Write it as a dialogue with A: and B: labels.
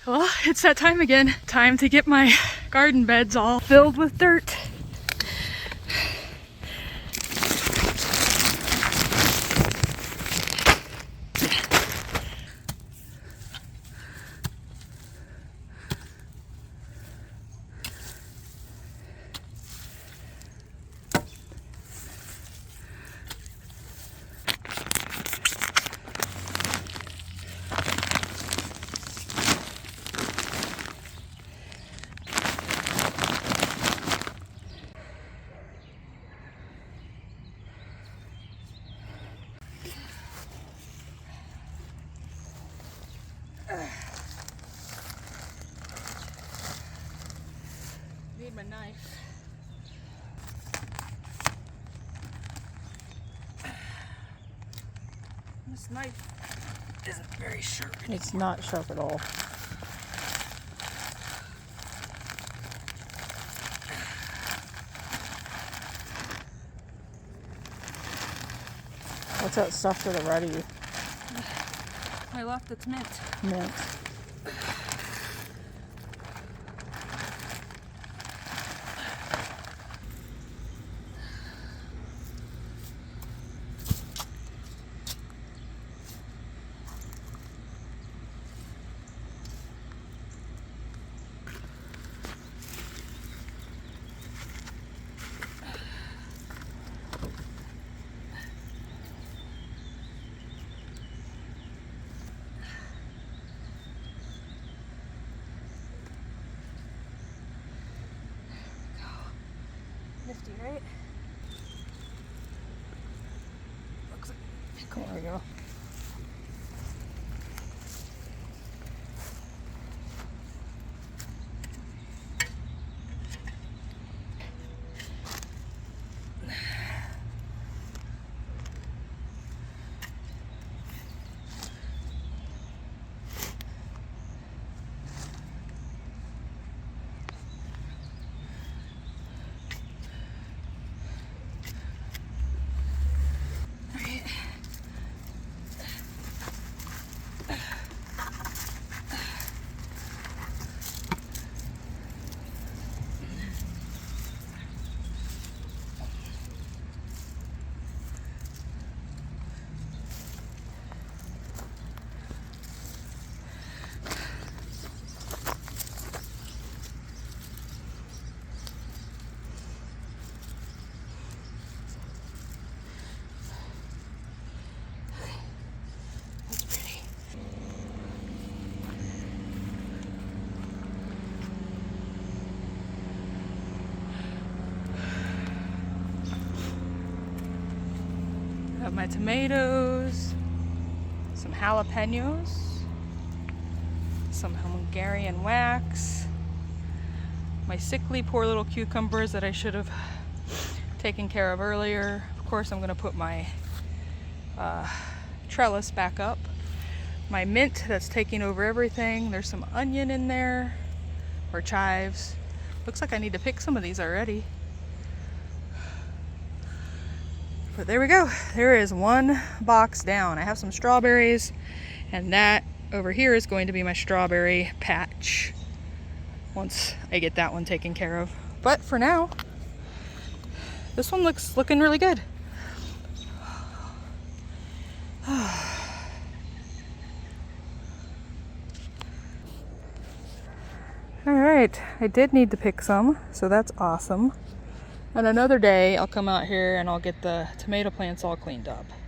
A: Well, it's that time again. Time to get my garden beds all filled with dirt. Need my knife. This knife isn't very sharp.
B: It's not sharp at all. What's that stuff to the right of you?
A: I left its mint.
B: Mint.
A: Nifty, right? Looks like
B: There we go.
A: Got my tomatoes, some jalapenos, some Hungarian wax, my sickly poor little cucumbers that I should have taken care of earlier. Of course, I'm going to put my trellis back up. My mint that's taking over everything. There's some onion in there, or chives. Looks like I need to pick some of these already. But there we go. There is one box down. I have some strawberries, and that over here is going to be my strawberry patch once I get that one taken care of. But for now, this one looking really good. All right, I did need to pick some, so that's awesome. And another day I'll come out here and I'll get the tomato plants all cleaned up.